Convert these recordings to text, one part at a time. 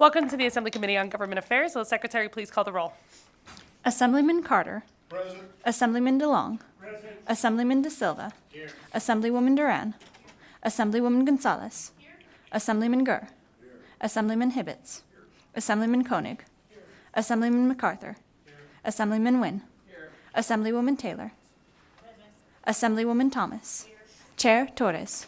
Welcome to the Assembly Committee on Government Affairs. Will the Secretary please call the roll? Assemblyman Carter. Present. Assemblyman DeLong. Present. Assemblyman De Silva. Here. Assemblywoman Duran. Assemblywoman Gonzalez. Assemblyman Gurr. Assemblyman Hibbets. Assemblyman Koenig. Assemblyman MacArthur. Assemblyman Wynne. Assemblywoman Taylor. Assemblywoman Thomas. Chair Torres.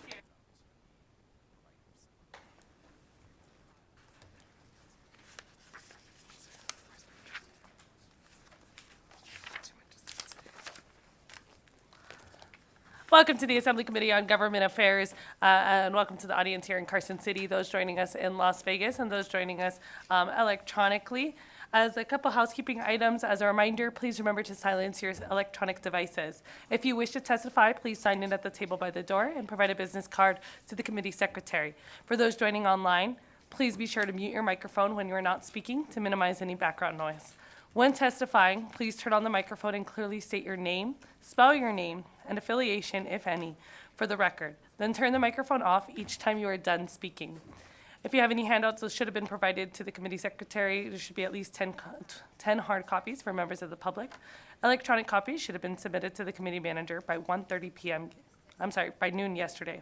Welcome to the Assembly Committee on Government Affairs, and welcome to the audience here in Carson City, those joining us in Las Vegas, and those joining us electronically. As a couple housekeeping items, as a reminder, please remember to silence your electronic devices. If you wish to testify, please sign in at the table by the door and provide a business card to the committee secretary. For those joining online, please be sure to mute your microphone when you are not speaking to minimize any background noise. When testifying, please turn on the microphone and clearly state your name, spell your name, and affiliation, if any, for the record. Then turn the microphone off each time you are done speaking. If you have any handouts, those should have been provided to the committee secretary. There should be at least 10 hard copies for members of the public. Electronic copies should have been submitted to the committee manager by 1:30 p.m. By noon yesterday.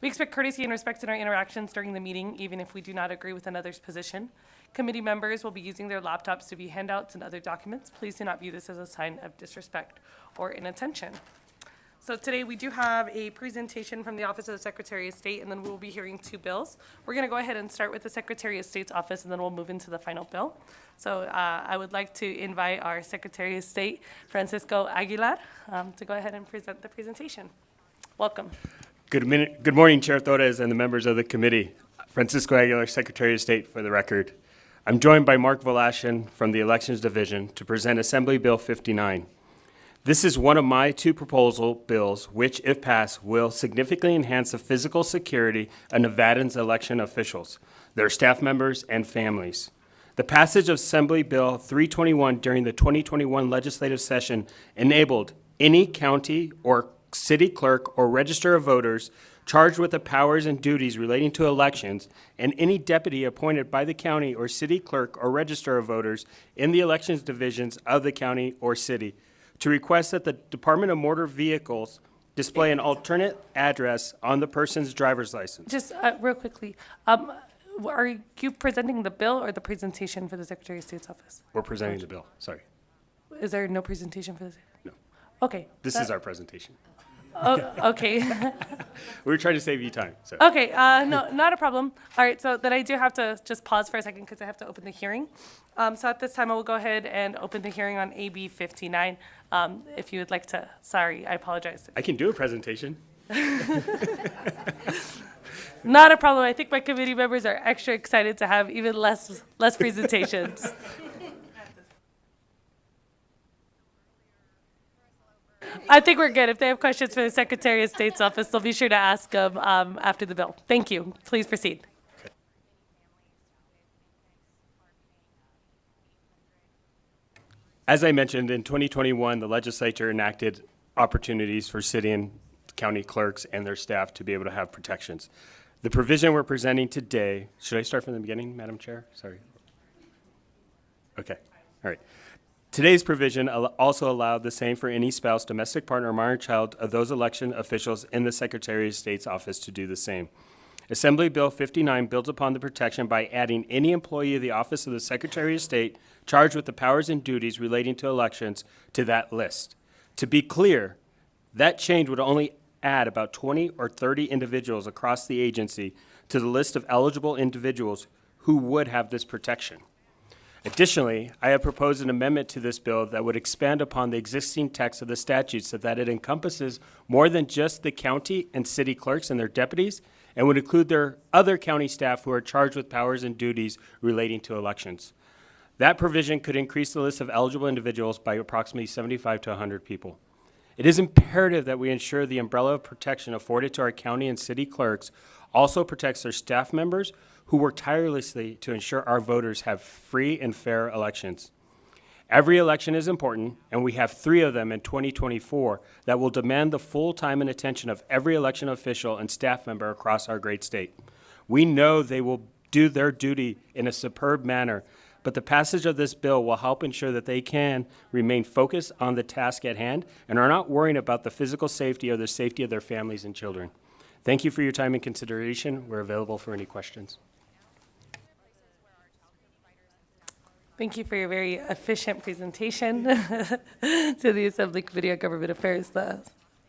We expect courtesy and respect in our interactions during the meeting, even if we do not agree with another's position. Committee members will be using their laptops to view handouts and other documents. Please do not view this as a sign of disrespect or inattention. So today we do have a presentation from the Office of the Secretary of State, and then we'll be hearing two bills. We're going to go ahead and start with the Secretary of State's office, and then we'll move into the final bill. So I would like to invite our Secretary of State, Francisco Aguilar, to go ahead and present the presentation. Welcome. Good morning, Chair Torres and the members of the committee. Francisco Aguilar, Secretary of State, for the record. I'm joined by Mark Velashan from the Elections Division to present Assembly Bill 59. This is one of my two proposal bills, which, if passed, will significantly enhance the physical security of Nevadans' election officials, their staff members, and families. The passage of Assembly Bill 321 during the 2021 legislative session enabled any county or city clerk or register of voters charged with the powers and duties relating to elections, and any deputy appointed by the county or city clerk or register of voters in the elections divisions of the county or city to request that the Department of Motor Vehicles display an alternate address on the person's driver's license. Just real quickly, are you presenting the bill or the presentation for the Secretary of State's office? We're presenting the bill, sorry. Is there no presentation for this? No. Okay. This is our presentation. Oh, okay. We were trying to save you time, so. Okay, no, not a problem. All right, so then I do have to just pause for a second because I have to open the hearing. So at this time, I will go ahead and open the hearing on AB 59. If you would like to, sorry, I apologize. I can do a presentation. Not a problem. I think my committee members are extra excited to have even less presentations. I think we're good. If they have questions for the Secretary of State's office, they'll be sure to ask them after the bill. Thank you. Please proceed. As I mentioned, in 2021, the legislature enacted opportunities for city and county clerks and their staff to be able to have protections. The provision we're presenting today, should I start from the beginning, Madam Chair? Sorry. Okay, all right. Today's provision also allowed the same for any spouse, domestic partner, or minor child of those election officials in the Secretary of State's office to do the same. Assembly Bill 59 builds upon the protection by adding any employee of the Office of the Secretary of State charged with the powers and duties relating to elections to that list. To be clear, that change would only add about 20 or 30 individuals across the agency to the list of eligible individuals who would have this protection. Additionally, I have proposed an amendment to this bill that would expand upon the existing text of the statute so that it encompasses more than just the county and city clerks and their deputies, and would include their other county staff who are charged with powers and duties relating to elections. That provision could increase the list of eligible individuals by approximately 75 to 100 people. It is imperative that we ensure the umbrella of protection afforded to our county and city clerks also protects their staff members who work tirelessly to ensure our voters have free and fair elections. Every election is important, and we have 3 of them in 2024 that will demand the full time and attention of every election official and staff member across our great state. We know they will do their duty in a superb manner. But the passage of this bill will help ensure that they can remain focused on the task at hand and are not worrying about the physical safety or the safety of their families and children. Thank you for your time and consideration. We're available for any questions. Thank you for your very efficient presentation to the Assembly Committee on Government Affairs, the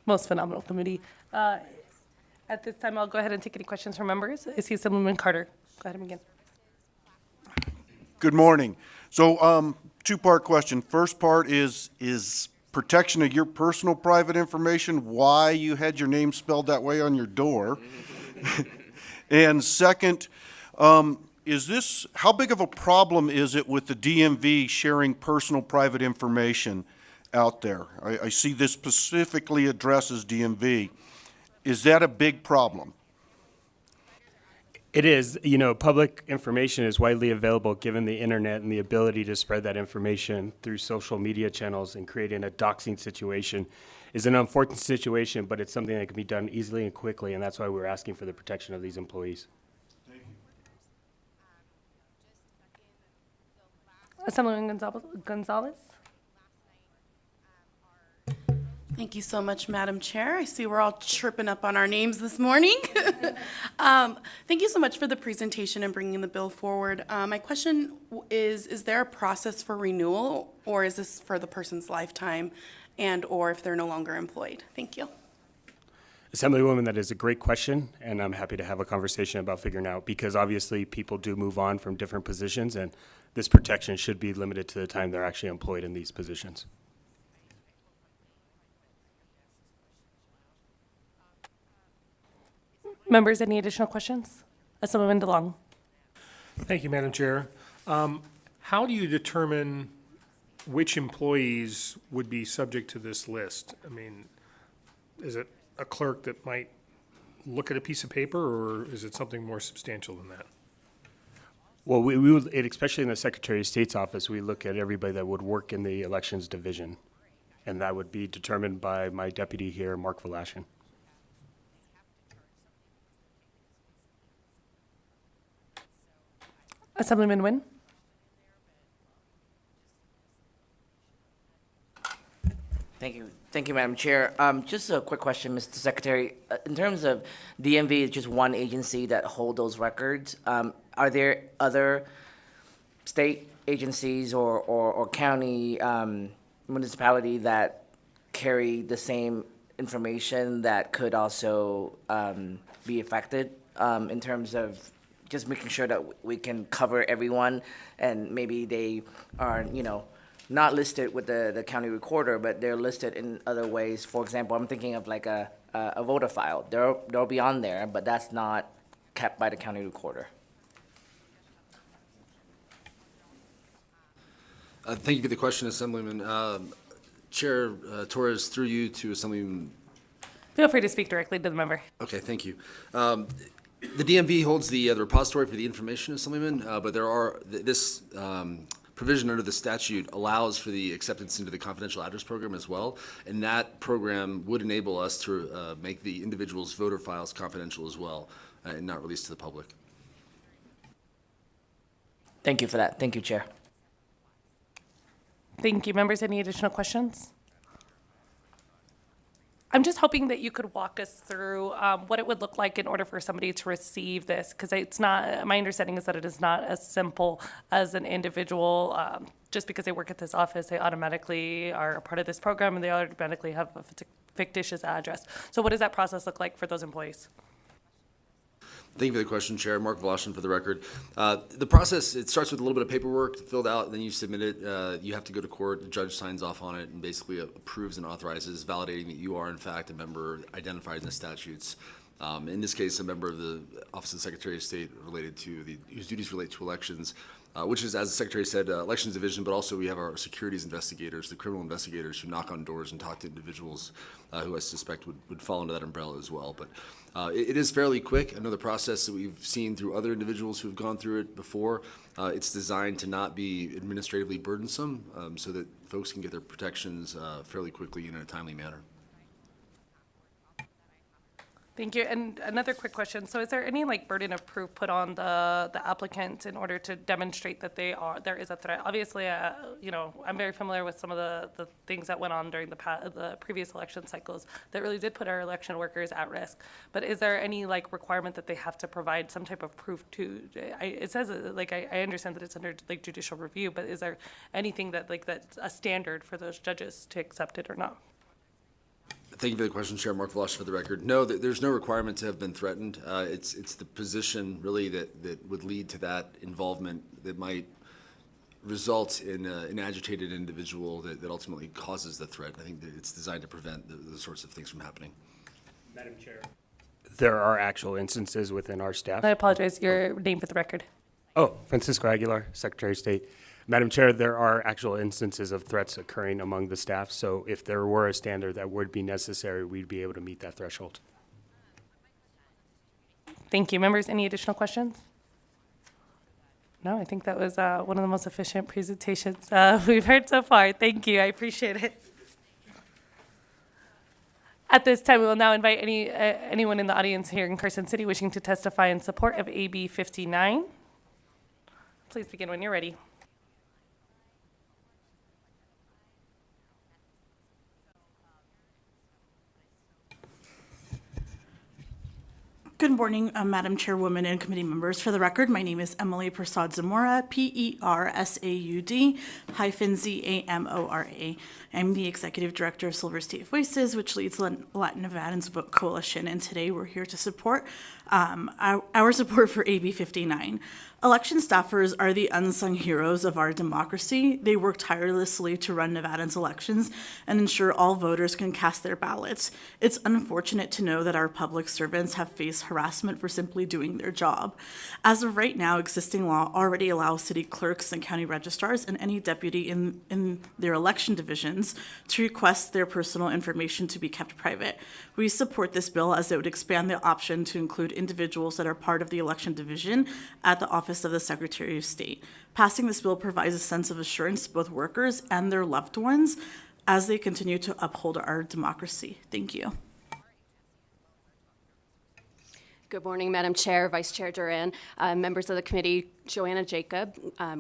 most phenomenal committee. At this time, I'll go ahead and take any questions from members. I see Assemblyman Carter. Go ahead and begin. Good morning. So, two-part question. First part is protection of your personal private information, why you had your name spelled that way on your door? And second, how big of a problem is it with the DMV sharing personal private information out there? I see this specifically addresses DMV. Is that a big problem? It is. You know, public information is widely available given the internet and the ability to spread that information through social media channels, and creating a doxing situation is an unfortunate situation, but it's something that can be done easily and quickly, and that's why we're asking for the protection of these employees. Assemblyman Gonzalez. Thank you so much, Madam Chair. I see we're all tripping up on our names this morning. Thank you so much for the presentation and bringing the bill forward. My question is there a process for renewal, or is this for the person's lifetime and or if they're no longer employed? Thank you. Assemblywoman, that is a great question, and I'm happy to have a conversation about figuring out, because obviously people do move on from different positions, and this protection should be limited to the time they're actually employed in these positions. Members, any additional questions? Assemblyman DeLong. Thank you, Madam Chair. How do you determine which employees would be subject to this list? I mean, is it a clerk that might look at a piece of paper, or is it something more substantial than that? Well, we would, especially in the Secretary of State's office, we look at everybody that would work in the elections division, and that would be determined by my deputy here, Mark Velashin. Assemblyman Nguyen. Thank you, Madam Chair. Just a quick question, Mr. Secretary. In terms of DMV is just one agency that hold those records. Are there other state agencies or county municipality that carry the same information that could also be affected in terms of just making sure that we can cover everyone, and maybe they are, not listed with the county recorder, but they're listed in other ways. For example, I'm thinking of like a voter file. They'll be on there, but that's not kept by the county recorder. Thank you for the question, Assemblyman. Chair Torres, through you to Assemblyman. Feel free to speak directly to the member. Okay, thank you. The DMV holds the repository for the information, Assemblyman, but there are this provision under the statute allows for the acceptance into the confidential address program as well, and that program would enable us to make the individual's voter files confidential as well and not released to the public. Thank you for that. Thank you, Chair. Thank you. Members, any additional questions? I'm just hoping that you could walk us through what it would look like in order for somebody to receive this, because it's not, my understanding is that it is not as simple as an individual, just because they work at this office, they automatically are a part of this program and they automatically have a fictitious address. So what does that process look like for those employees? Thank you for the question, Chair. Mark Velashin for the record. The process, it starts with a little bit of paperwork filled out, and then you submit it. You have to go to court, the judge signs off on it and basically approves and authorizes, validating that you are in fact a member identified in the statutes. In this case, a member of the Office of the Secretary of State related to whose duties relate to elections, which is, as the Secretary said, Elections Division, but also we have our securities investigators, the criminal investigators who knock on doors and talk to individuals who I suspect would fall under that umbrella as well. But it is fairly quick. Another process that we've seen through other individuals who've gone through it before. It's designed to not be administratively burdensome so that folks can get their protections fairly quickly and in a timely manner. Thank you. And another quick question. So is there any like burden of proof put on the applicant in order to demonstrate that there is a threat? Obviously, I'm very familiar with some of the things that went on during the previous election cycles that really did put our election workers at risk. But is there any like requirement that they have to provide some type of proof to? It says, I understand that it's under like judicial review, but is there anything that's a standard for those judges to accept it or not? Thank you for the question, Chair. Mark Velosh for the record. No, there's no requirement to have been threatened. It's the position really that would lead to that involvement that might result in an agitated individual that ultimately causes the threat. I think that it's designed to prevent those sorts of things from happening. Madam Chair. There are actual instances within our staff. I apologize. Your name for the record. Oh, Francisco Aguilar, Secretary of State. Madam Chair, there are actual instances of threats occurring among the staff, so if there were a standard that would be necessary, we'd be able to meet that threshold. Thank you. Members, any additional questions? No, I think that was one of the most efficient presentations we've heard so far. Thank you. I appreciate it. At this time, we will now invite anyone in the audience here in Carson City wishing to testify in support of AB 59. Please begin when you're ready. Good morning, Madam Chairwoman and committee members. For the record, my name is Emily Prasad Zamora, PERSAUD-ZAMORA. I'm the Executive Director of Silver State Voices, which leads Latin Nevadans Book Coalition, and today we're here to support our support for AB 59. Election staffers are the unsung heroes of our democracy. They work tirelessly to run Nevada's elections and ensure all voters can cast their ballots. It's unfortunate to know that our public servants have faced harassment for simply doing their job. As of right now, existing law already allows city clerks and county registrars and any deputy in their election divisions to request their personal information to be kept private. We support this bill as it would expand the option to include individuals that are part of the election division at the office of the Secretary of State. Passing this bill provides a sense of assurance to both workers and their loved ones as they continue to uphold our democracy. Thank you. Good morning, Madam Chair, Vice Chair Duran, members of the committee, Joanna Jacob,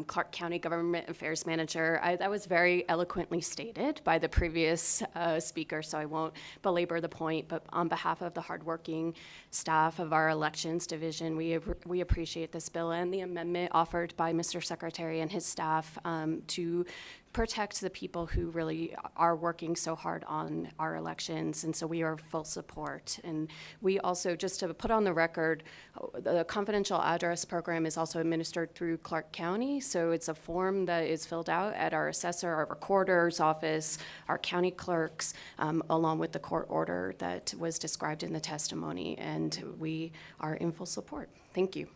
Clark County Government Affairs Manager. That was very eloquently stated by the previous speaker, so I won't belabor the point, but on behalf of the hardworking staff of our elections division, we appreciate this bill and the amendment offered by Mr. Secretary and his staff to protect the people who really are working so hard on our elections, and so we are full support. And we also, just to put on the record, the confidential address program is also administered through Clark County, so it's a form that is filled out at our assessor, our recorder's office, our county clerks, along with the court order that was described in the testimony, and we are in full support. Thank you.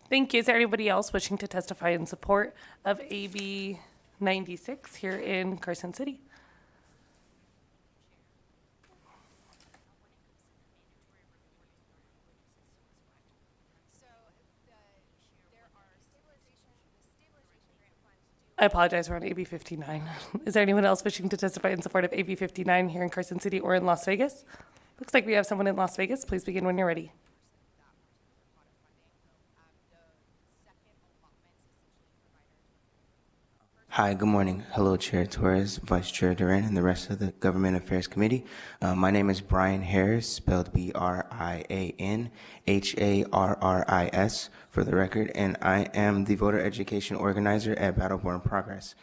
Thank you. Is there anybody else wishing to testify in support of AB 96 here in Carson City? I apologize, we're on AB 59. Is there anyone else wishing to testify in support of AB 59 here in Carson City or in Las Vegas? Looks like we have someone in Las Vegas. Please begin when you're ready. Hi, good morning. Hello, Chair Torres, Vice Chair Duran, and the rest of the Government Affairs Committee. My name is Brian Harris, spelled BrianHarris for the record, and I am the voter education organizer at Battleborn Progress.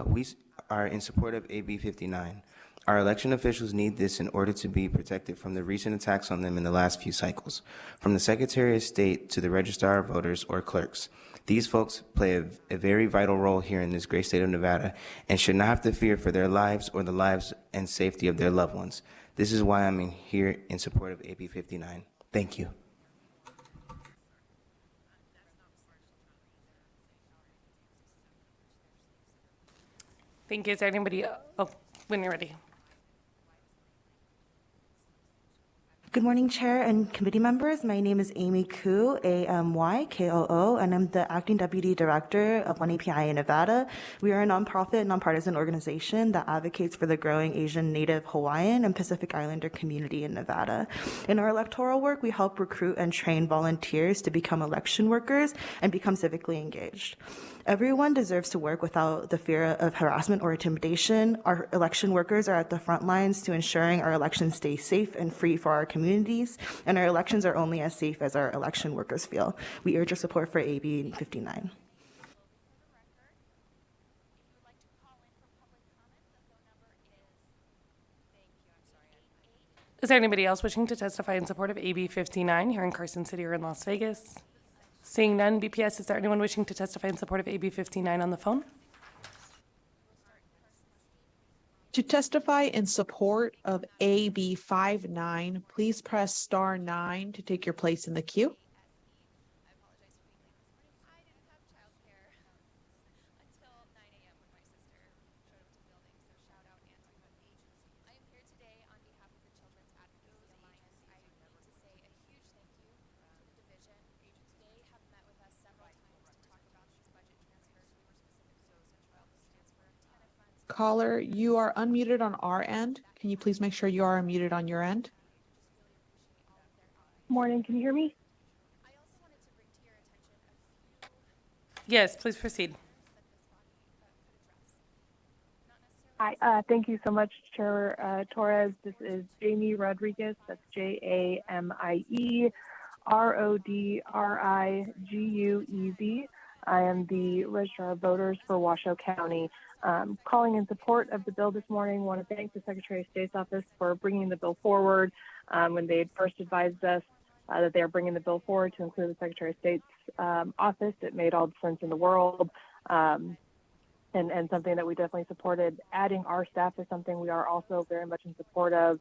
We are in support of AB 59. Our election officials need this in order to be protected from the recent attacks on them in the last few cycles, from the Secretary of State to the Registrar of Voters or clerks. These folks play a very vital role here in this great state of Nevada and should not have to fear for their lives or the lives and safety of their loved ones. This is why I'm here in support of AB 59. Thank you. Thank you. Is there anybody? Oh, when you're ready. Good morning, Chair and committee members. My name is Amy Koo, AMYKOO, and I'm the Acting Deputy Director of 1API in Nevada. We are a nonprofit, nonpartisan organization that advocates for the growing Asian, Native, Hawaiian, and Pacific Islander community in Nevada. In our electoral work, we help recruit and train volunteers to become election workers and become civically engaged. Everyone deserves to work without the fear of harassment or intimidation. Our election workers are at the front lines to ensuring our elections stay safe and free for our communities, and our elections are only as safe as our election workers feel. We urge your support for AB 59. Is there anybody else wishing to testify in support of AB 59 here in Carson City or in Las Vegas? Seeing none, BPS, is there anyone wishing to testify in support of AB 59 on the phone? To testify in support of AB 59, please press star 9 to take your place in the queue. Caller, you are unmuted on our end. Can you please make sure you are unmuted on your end? Morning, can you hear me? Yes, please proceed. Hi, thank you so much, Chair Torres. This is Jamie Rodriguez. That's JAMIE RODRIGUEZ. I am the Registrar of Voters for Washoe County. Calling in support of the bill this morning, want to thank the Secretary of State's office for bringing the bill forward. When they first advised us that they are bringing the bill forward to include the Secretary of State's office, it made all the sense in the world. And something that we definitely supported. Adding our staff is something we are also very much in support of.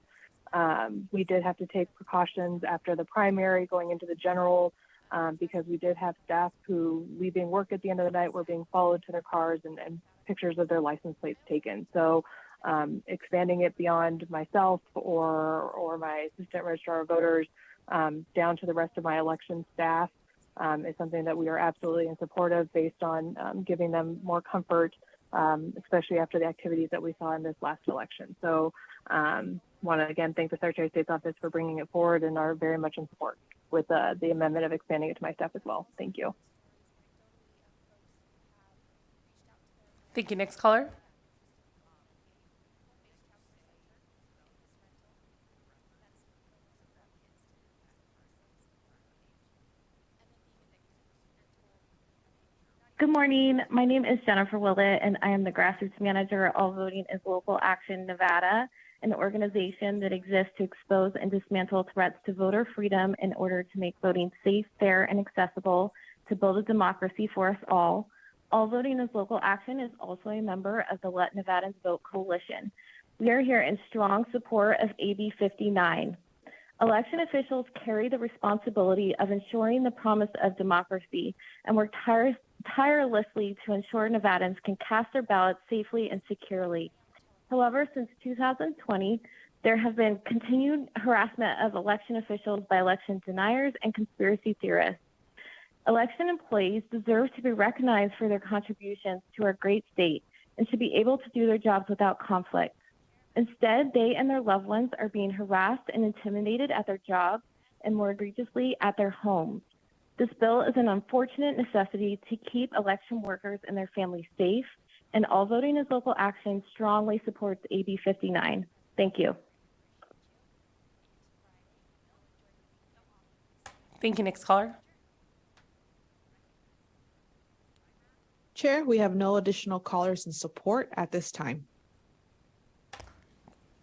We did have to take precautions after the primary going into the general because we did have staff who, leaving work at the end of the night, were being followed to their cars and pictures of their license plates taken. So expanding it beyond myself or my assistant registrar of voters down to the rest of my election staff is something that we are absolutely in support of based on giving them more comfort, especially after the activities that we saw in this last election. So want to again thank the Secretary of State's office for bringing it forward and are very much in support with the amendment of expanding it to my staff as well. Thank you. Thank you. Next caller. Good morning. My name is Jennifer Willett, and I am the grassroots manager at All Voting is Local Action Nevada, an organization that exists to expose and dismantle threats to voter freedom in order to make voting safe, fair, and accessible to build a democracy for us all. All Voting is Local Action is also a member of the Let Nevadans Vote Coalition. We are here in strong support of AB 59. Election officials carry the responsibility of ensuring the promise of democracy and work tirelessly to ensure Nevadans can cast their ballots safely and securely. However, since 2020, there have been continued harassment of election officials by election deniers and conspiracy theorists. Election employees deserve to be recognized for their contributions to our great state and should be able to do their jobs without conflict. Instead, they and their loved ones are being harassed and intimidated at their jobs and more egregiously at their homes. This bill is an unfortunate necessity to keep election workers and their families safe, and All Voting is Local Action strongly supports AB 59. Thank you. Thank you. Next caller. Chair, we have no additional callers in support at this time.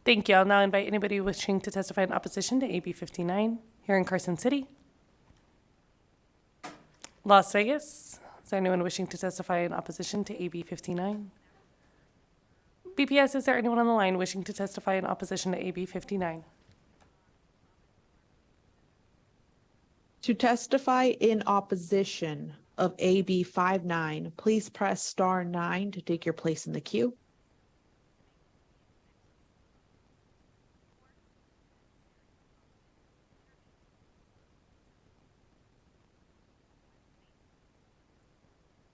Thank you. I'll now invite anybody wishing to testify in opposition to AB 59 here in Carson City. Las Vegas, is there anyone wishing to testify in opposition to AB 59? BPS, is there anyone on the line wishing to testify in opposition to AB 59? To testify in opposition of AB 59, please press star 9 to take your place in the queue.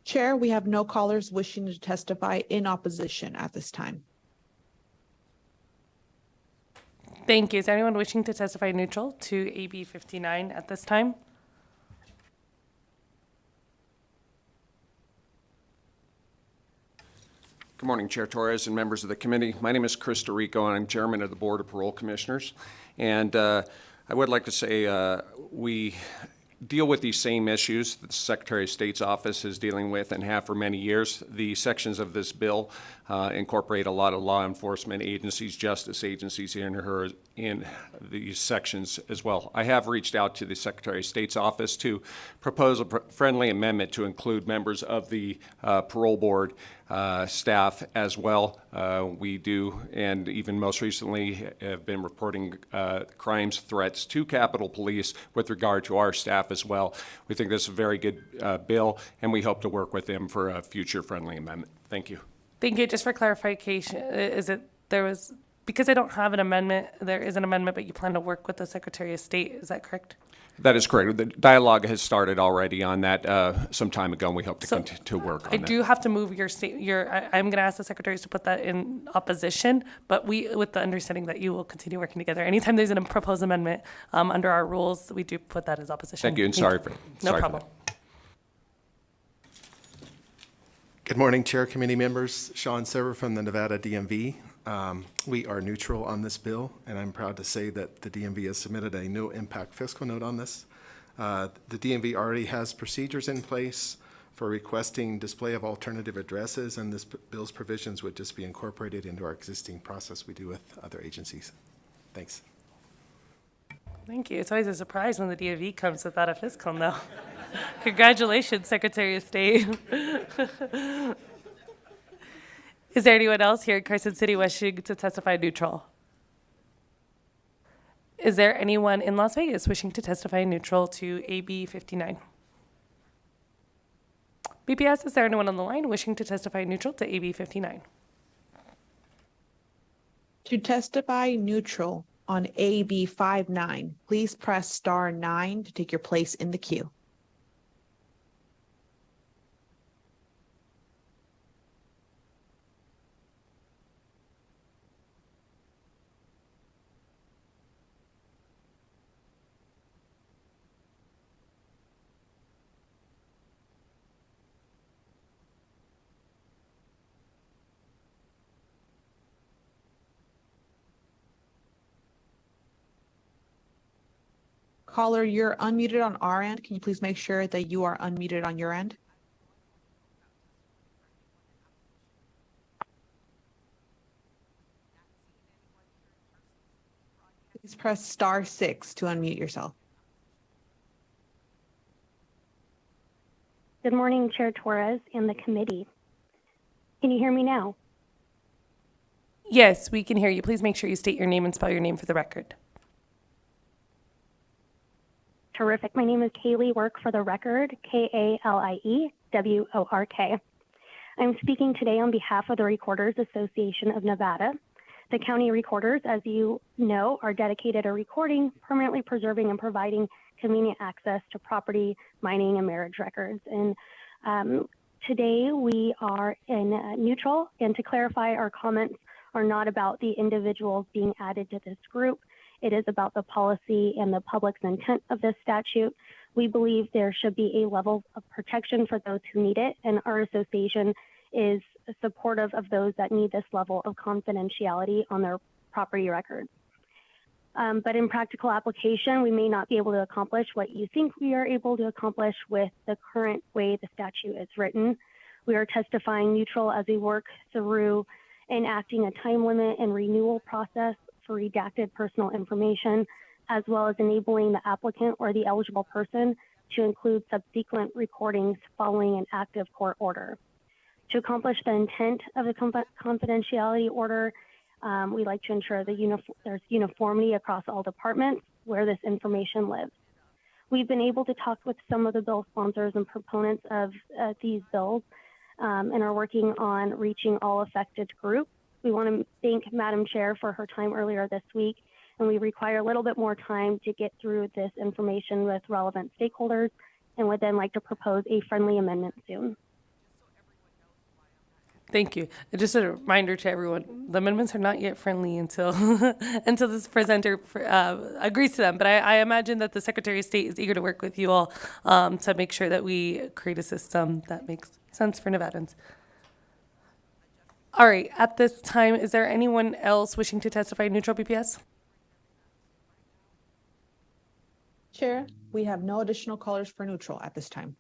Chair, we have no callers wishing to testify in opposition at this time. Thank you. Is there anyone wishing to testify neutral to AB 59 at this time? Good morning, Chair Torres and members of the committee. My name is Chris DeRico, and I'm Chairman of the Board of Parole Commissioners. And I would like to say we deal with these same issues that the Secretary of State's office is dealing with and have for many years. The sections of this bill incorporate a lot of law enforcement agencies, justice agencies in these sections as well. I have reached out to the Secretary of State's office to propose a friendly amendment to include members of the parole board staff as well. We do, and even most recently, have been reporting crimes, threats to Capitol Police with regard to our staff as well. We think this is a very good bill, and we hope to work with them for a future friendly amendment. Thank you. Thank you. Just for clarification, because I don't have an amendment, there is an amendment, but you plan to work with the Secretary of State, is that correct? That is correct. The dialogue has started already on that some time ago, and we hope to continue to work on I that. do have to move I'm going to ask the secretaries to put that in opposition, but with the understanding that you will continue working together. Anytime there's a proposed amendment under our rules, we do put that as opposition. Thank you, and sorry for No sorry problem. For that. Good morning, Chair, committee members. Sean Server from the Nevada DMV. We are neutral on this bill, and I'm proud to say that the DMV has submitted a no impact fiscal note on this. The DMV already has procedures in place for requesting display of alternative addresses, and this bill's provisions would just be incorporated into our existing process we do with other agencies. Thanks. Thank you. It's always a surprise when the DMV comes without a fiscal note. Congratulations, Secretary of State. Is there anyone else here in Carson City wishing to testify neutral? Is there anyone in Las Vegas wishing to testify neutral to AB 59? BPS, is there anyone on the line wishing to testify neutral to AB 59? To testify neutral on AB 59, please press star 9 to take your place in the queue. Caller, you're unmuted on our end. Can you please make sure that you are unmuted on your end? Please press star 6 to unmute yourself. Good morning, Chair Torres and the committee. Can you hear me now? Yes, we can hear you. Please make sure you state your name and spell your name for the record. Terrific. My name is Kaylee Work for the record, K-A-L-I-E-W-O-R-K. I'm speaking today on behalf of the Recorders Association of Nevada. The county recorders, as you know, are dedicated to recording, permanently preserving, and providing convenient access to property, mining, and marriage records. And today we are in neutral, and to clarify, our comments are not about the individuals being added to this group. It is about the policy and the public's intent of this statute. We believe there should be a level of protection for those who need it, and our association is supportive of those that need this level of confidentiality on their property records. But in practical application, we may not be able to accomplish what you think we are able to accomplish with the current way the statute is written. We are testifying neutral as we work through enacting a time limit and renewal process for redacted personal information, as well as enabling the applicant or the eligible person to include subsequent recordings following an active court order. To accomplish the intent of the confidentiality order, we like to ensure that there's uniformity across all departments where this information lives. We've been able to talk with some of the bill sponsors and proponents of these bills and are working on reaching all affected groups. We want to thank Madam Chair for her time earlier this week, and we require a little bit more time to get through this information with relevant stakeholders, and would then like to propose a friendly amendment soon. Thank you. And just a reminder to everyone, the amendments are not yet friendly until until this presenter agrees to them. But I imagine that the Secretary of State is eager to work with you all to make sure that we create a system that makes sense for Nevadans. All right, at this time, is there anyone else wishing to testify in neutral BPS? Chair, we have no additional callers for neutral at this time.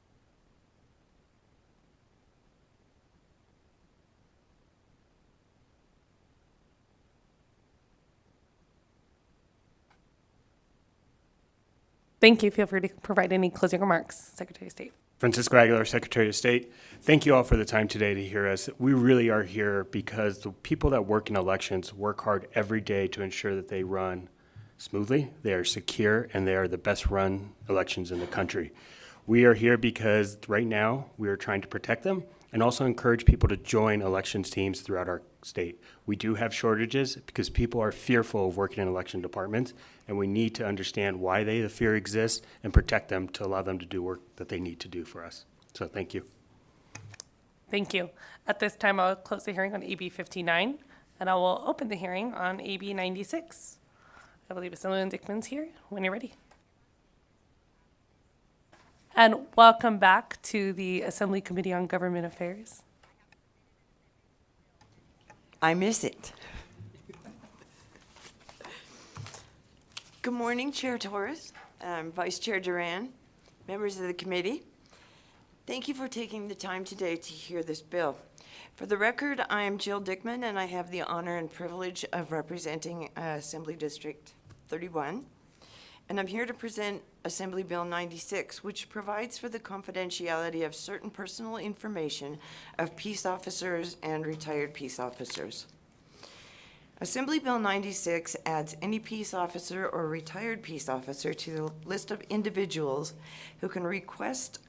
Thank you. Feel free to provide any closing remarks, Secretary of State. Francisco Aguilar, Secretary of State. Thank you all for the time today to hear us. We really are here because the people that work in elections work hard every day to ensure that they run smoothly, they are secure, and they are the best run elections in the country. We are here because right now we are trying to protect them and also encourage people to join elections teams throughout our state. We do have shortages because people are fearful of working in election departments, and we need to understand why the fear exists and protect them to allow them to do work that they need to do for us. So thank you. Thank you. At this time, I'll close the hearing on AB 59, and I will open the hearing on AB 96. I believe Assemblyman Dickman's here when you're ready. And welcome back to the Assembly Committee on Government Affairs. I miss it. Good morning, Chair Torres, Vice Chair Duran, members of the committee. Thank you for taking the time today to hear this bill. For the record, I am Jill Dickman, and I have the honor and privilege of representing Assembly District 31. And I'm here to present Assembly Bill 96, which provides for the confidentiality of certain personal information of peace officers and retired peace officers. Assembly Bill 96 adds any peace officer or retired peace officer to the list of individuals who can request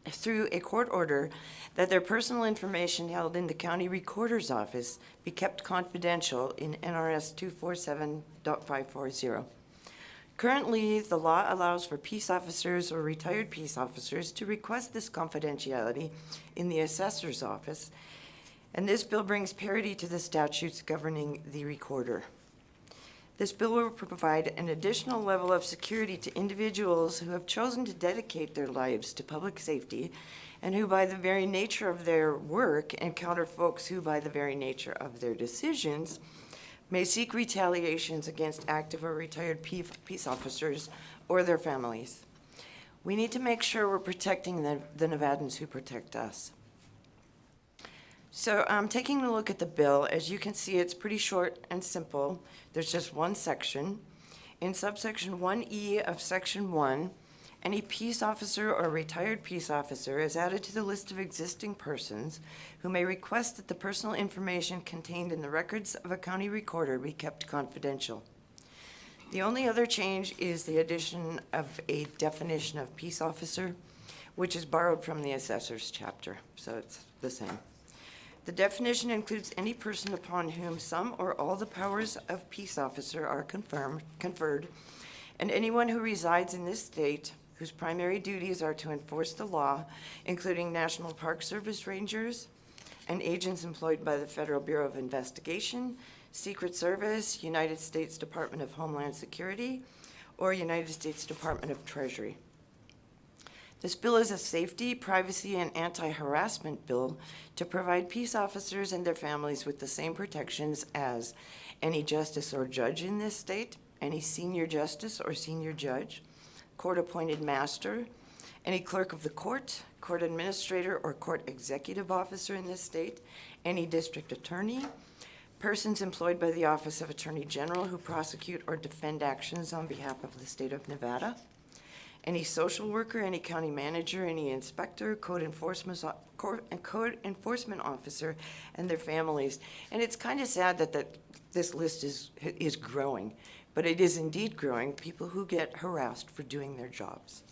through a court order that their personal information held in the county recorder's office be kept confidential in NRS 247.540. Currently, the law allows for peace officers or retired peace officers to request this confidentiality in the assessor's office, and this bill brings parity to the statutes governing the recorder. This bill will provide an additional level of security to individuals who have chosen to dedicate their lives to public safety and who, by the very nature of their work, encounter folks who, by the very nature of their decisions, may seek retaliations against active or retired peace officers or their families. We need to make sure we're protecting the Nevadans who protect us. So taking a look at the bill, as you can see, it's pretty short and simple. There's just one section. In subsection 1E of section 1, any peace officer or retired peace officer is added to the list of existing persons who may request that the personal information contained in the records of a county recorder be kept confidential. The only other change is the addition of a definition of peace officer, which is borrowed from the assessor's chapter, so it's the same. The definition includes any person upon whom some or all the powers of peace officer are conferred, and anyone who resides in this state whose primary duties are to enforce the law, including National Park Service rangers and agents employed by the Federal Bureau of Investigation, Secret Service, United States Department of Homeland Security, or United States Department of Treasury. This bill is a safety, privacy, and anti-harassment bill to provide peace officers and their families with the same protections as any justice or judge in this state, any senior justice or senior judge, court-appointed master, any clerk of the court, court administrator, or court executive officer in this state, any district attorney, persons employed by the Office of Attorney General who prosecute or defend actions on behalf of the state of Nevada, any social worker, any county manager, any inspector, code enforcement officer, and their families. And it's kind of sad that this list is growing, but it is indeed growing, people who get harassed for doing their jobs.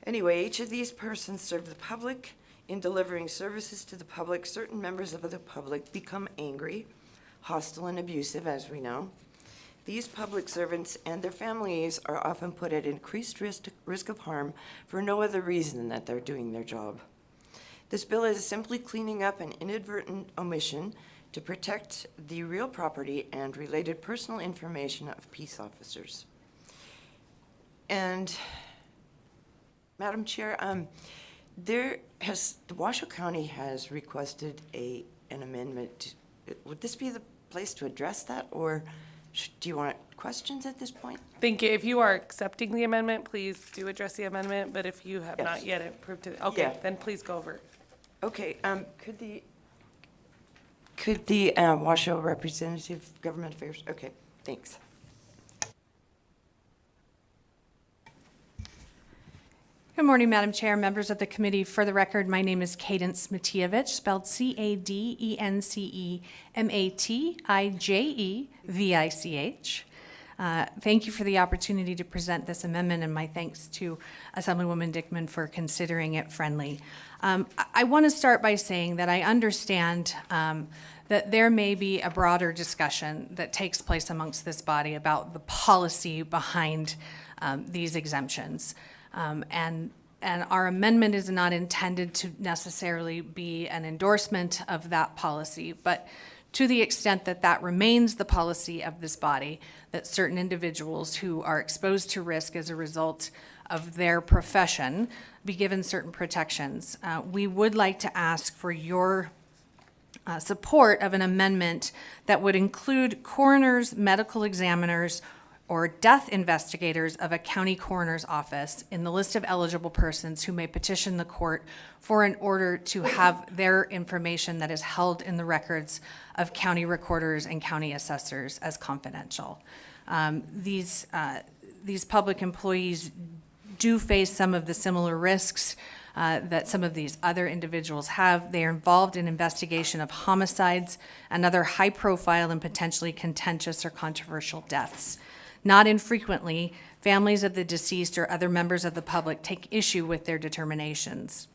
Anyway, each of these persons serve the public. In delivering services to the public, certain members of the public become angry, hostile, and abusive, as we know. These public servants and their families are often put at increased risk of harm for no other reason than that they're doing their job. This bill is simply cleaning up an inadvertent omission to protect the real property and related personal information of peace officers. And Madam Chair, the Washoe County has requested an amendment. Would this be the place to address that, or do you want questions at this point? Thank you. If you are accepting the amendment, please do address the amendment, but if you have Yes. not yet approved it, okay, Yeah. then please go over it. Okay, could the Washoe Representative Government Affairs, okay, thanks. Good morning, Madam Chair, members of the committee. For the record, my name is Cadence Matievich, spelled Cadencematijevich. Thank you for the opportunity to present this amendment, and my thanks to Assemblywoman Dickman for considering it friendly. I want to start by saying that I understand that there may be a broader discussion that takes place amongst this body about the policy behind these exemptions. And our amendment is not intended to necessarily be an endorsement of that policy, but to the extent that that remains the policy of this body, that certain individuals who are exposed to risk as a result of their profession be given certain protections. We would like to ask for your support of an amendment that would include coroners, medical examiners, or death investigators of a county coroner's office in the list of eligible persons who may petition the court for an order to have their information that is held in the records of county recorders and county assessors as confidential. These public employees do face some of the similar risks that some of these other individuals have. They are involved in investigation of homicides and other high-profile and potentially contentious or controversial deaths. Not infrequently, families of the deceased or other members of the public take issue with their determinations.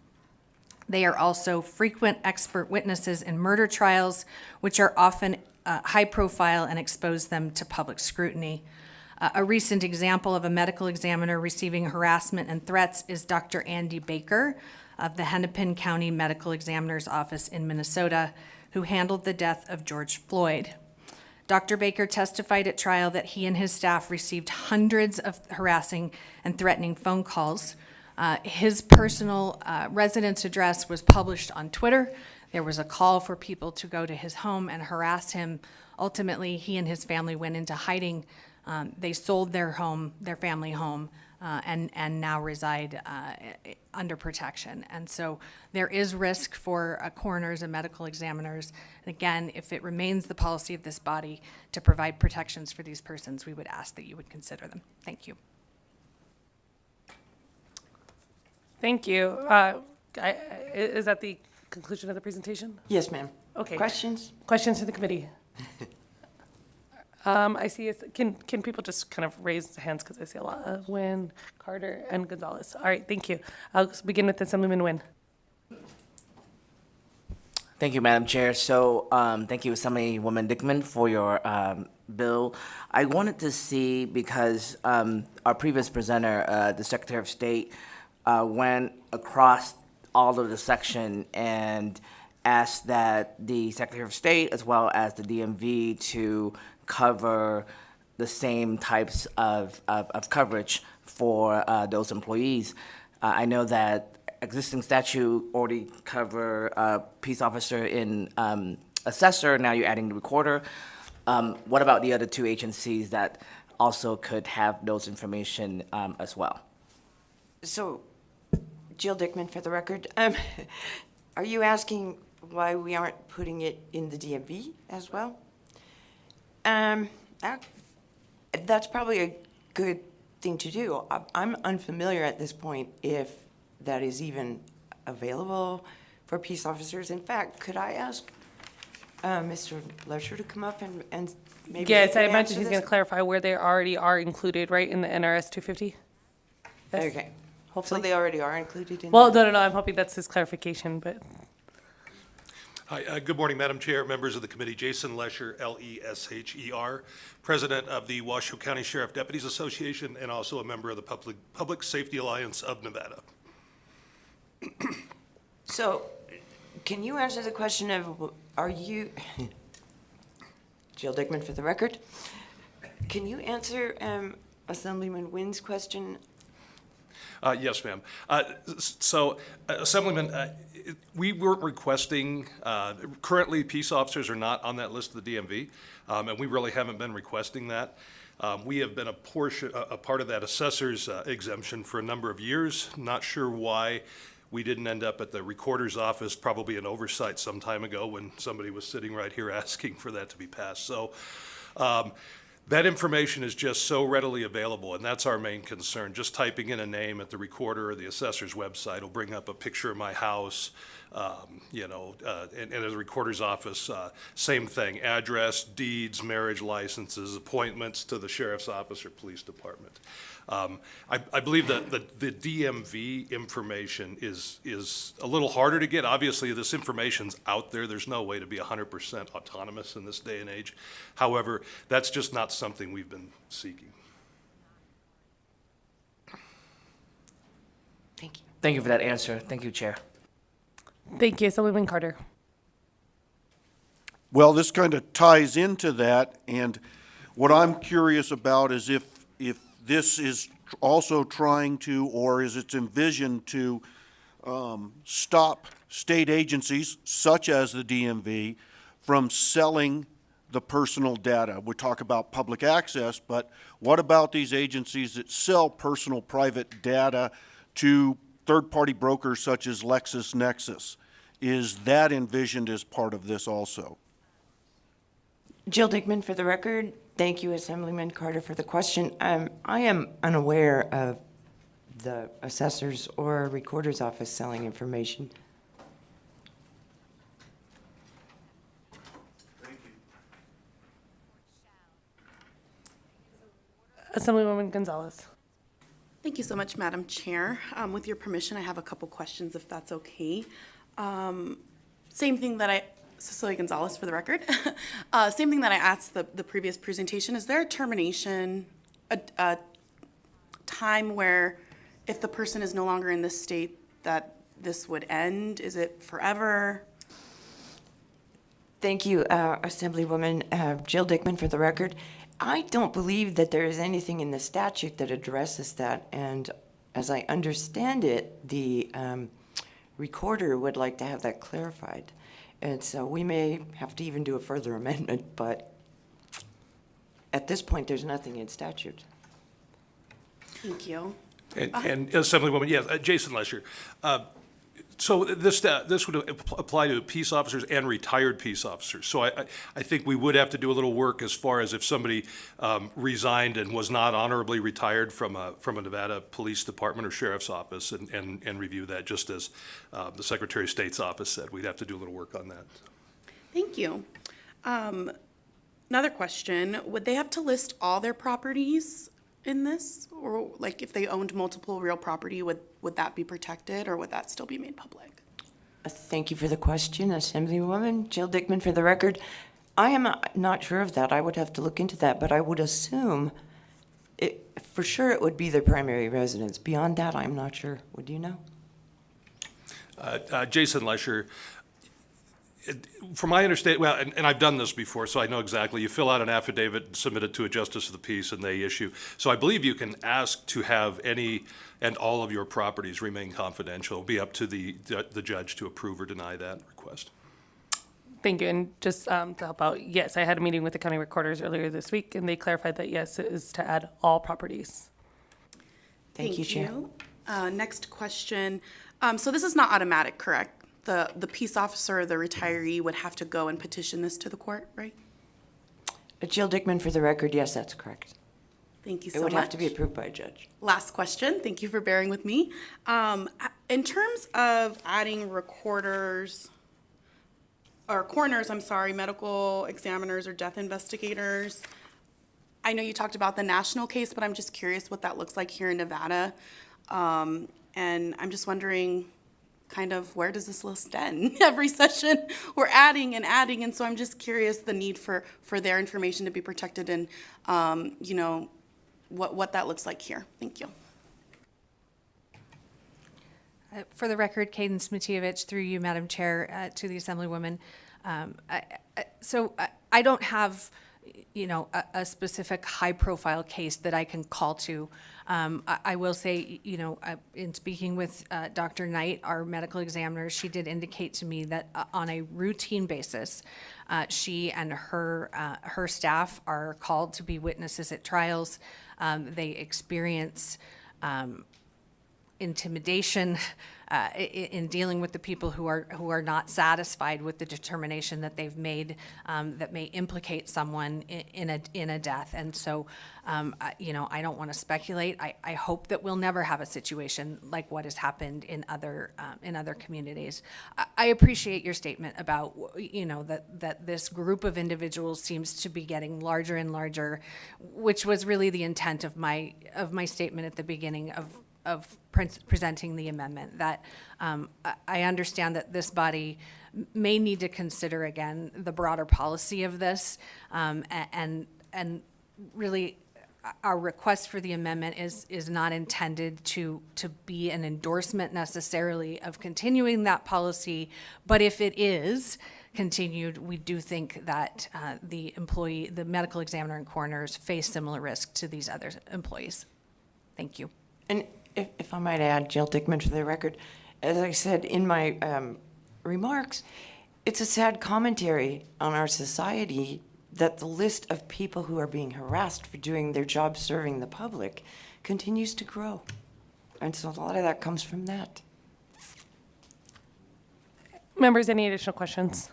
They are also frequent expert witnesses in murder trials, which are often high-profile and expose them to public scrutiny. A recent example of a medical examiner receiving harassment and threats is Dr. Andy Baker of the Hennepin County Medical Examiner's Office in Minnesota, who handled the death of George Floyd. Dr. Baker testified at trial that he and his staff received hundreds of harassing and threatening phone calls. His personal residence address was published on Twitter. There was a call for people to go to his home and harass him. Ultimately, he and his family went into hiding. They sold their home, their family home, and now reside under protection. And so there is risk for coroners and medical examiners. And again, if it remains the policy of this body to provide protections for these persons, we would ask that you would consider them. Thank you. Thank you. Is that the conclusion of the presentation? Yes, ma'am. Okay. Questions? Questions to the committee? I see, can people just kind of raise hands, because I see a lot of Nguyen, Carter, and Gonzalez. All right, thank you. I'll begin with Assemblyman Nguyen. Thank you, Madam Chair. So, thank you, Assemblywoman Dickman, for your bill. I wanted to see, because our previous presenter, the Secretary of State, went across all of the section and asked that the Secretary of State, as well as the DMV, to cover the same types of coverage for those employees. I know that existing statute already cover peace officer in assessor, now you're adding the recorder. What about the other two agencies that also could have those information as well? So, Jill Dickman, for the record, are you asking why we aren't putting it in the DMV as well? That's probably a good thing to do. I'm unfamiliar at this point if that is even available for peace officers. In fact, could I ask Mr. Lesher to come up and maybe? Yes, I imagine he's going to clarify where they already are included, right, in the NRS 250? Yes? Okay. Hopefully. So they already are included in Well, that? no, I'm hoping that's his clarification, but. Hi, good morning, Madam Chair, members of the committee. Jason Lesher, Lesher, President of the Washoe County Sheriff Deputies Association and also a member of the Public Safety Alliance of Nevada. So, Can you answer the question of, are you, Jill Dickman for the record, can you answer Assemblyman Wynn's question? Yes, ma'am. Assemblyman, we weren't requesting, currently, peace officers are not on that list of the DMV, and we really haven't been requesting that. We have been a part of that assessor's exemption for a number of years. Not sure why we didn't end up at the recorder's office, probably an oversight some time ago when somebody was sitting right here asking for that to be passed. So that information is just so readily available, and that's our main concern. Just typing in a name at the recorder or the assessor's website will bring up a picture of my house, and at the recorder's office, same thing, address, deeds, marriage licenses, appointments to the sheriff's office or police department. I believe that the DMV information is a little harder to get. Obviously, this information's out there. There's no way to be 100% autonomous in this day and age. However, that's just not something we've been seeking. Thank you. Thank you for that answer. Thank you, Chair. Thank you, Assemblyman Carter. Well, this kind of ties into that, and what I'm curious about is if this is also trying to, or is it's envisioned to stop state agencies, such as the DMV, from selling the personal data. We talk about public access, but what about these agencies that sell personal private data to third-party brokers such as LexisNexis? Is that envisioned as part of this also? Jill Dickman for the record. Thank you, Assemblyman Carter, for the question. I am unaware of the assessor's or recorder's office selling information. Assemblywoman Gonzalez. Thank you so much, Madam Chair. With your permission, I have a couple questions, if that's okay. Same thing that Cecilia Gonzalez for the record. Same thing that I asked the previous presentation. Is there a termination, a time where if the person is no longer in this state that this would end? Is it forever? Thank you, Assemblywoman Jill Dickman for the record. I don't believe that there is anything in the statute that addresses that, and as I understand it, the recorder would like to have that clarified. And so we may have to even do a further amendment, but at this point, there's nothing in statute. Thank you. And Assemblywoman, yes, Jason Lesher. So this would apply to peace officers and retired peace officers. So I think we would have to do a little work as far as if somebody resigned and was not honorably retired from a Nevada Police Department or Sheriff's Office and review that, just as the Secretary of State's office said. We'd have to do a little work on that. Thank you. Another question, would they have to list all their properties in this? Or like if they owned multiple real property, would that be protected or would that still be made public? Thank you for the question, Assemblywoman Jill Dickman for the record. I am not sure of that. I would have to look into that, but I would assume for sure it would be their primary residence. Beyond that, I'm not sure. Would you know? Jason Lesher, from my understanding, well, and I've done this before, so I know exactly. You fill out an affidavit and submit it to a justice of the peace, and they issue. So I believe you can ask to have any and all of your properties remain confidential. It'll be up to the judge to approve or deny that request. Thank you. And just to help out, yes, I had a meeting with the county recorders earlier this week, and they clarified that, yes, it is to add all properties. Thank you, Chair. Next question. So this is not automatic, correct? The peace officer or the retiree would have to go and petition this to the court, right? Jill Dickman for the record, yes, that's correct. Thank you so It much. would have to be approved by a judge. Last question. Thank you for bearing with me. In terms of adding recorders, or coroners, I'm sorry, medical examiners or death investigators, I know you talked about the national case, but I'm just curious what that looks like here in Nevada. And I'm just wondering, kind of, where does this list end? Every session we're adding, and so I'm just curious the need for their information to be protected and, what that looks like here. Thank you. For the record, Cadence Matievich, through you, Madam Chair, to the Assemblywoman. I don't have, a specific high-profile case that I can call to. I will say, in speaking with Dr. Knight, our medical examiner, she did indicate to me that on a routine basis, she and her staff are called to be witnesses at trials. They experience intimidation in dealing with the people who are not satisfied with the determination that they've made that may implicate someone in a death. And so, I don't want to speculate. I hope that we'll never have a situation like what has happened in other communities. I appreciate your statement about that this group of individuals seems to be getting larger and larger, which was really the intent of my statement at the beginning of presenting the amendment, that I understand that this body may need to consider again the broader policy of this, and really our request for the amendment is not intended to be an endorsement necessarily of continuing that policy, but if it is continued, we do think that the medical examiner and coroners face similar risk to these other employees. Thank you. And if I might add, Jill Dickman for the record, as I said in my remarks, it's a sad commentary on our society that the list of people who are being harassed for doing their job serving the public continues to grow. And so a lot of that comes from that. Members, any additional questions?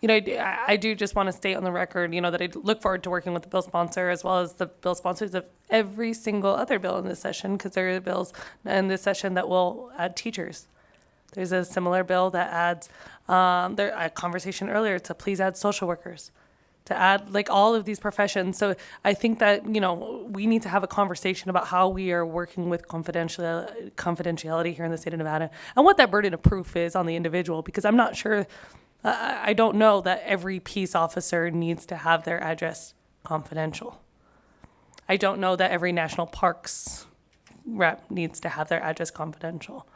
I do just want to state on the record, that I look forward to working with the bill sponsor as well as the bill sponsors of every single other bill in this session, because there are bills in this session that will add teachers. There's a similar bill that adds, a conversation earlier to please add social workers, to add all of these professions. So I think that, we need to have a conversation about how we are working with confidentiality here in the state of Nevada and what that burden of proof is on the individual, because I'm not sure. I don't know that every peace officer needs to have their address confidential. I don't know that every national parks rep needs to have their address confidential.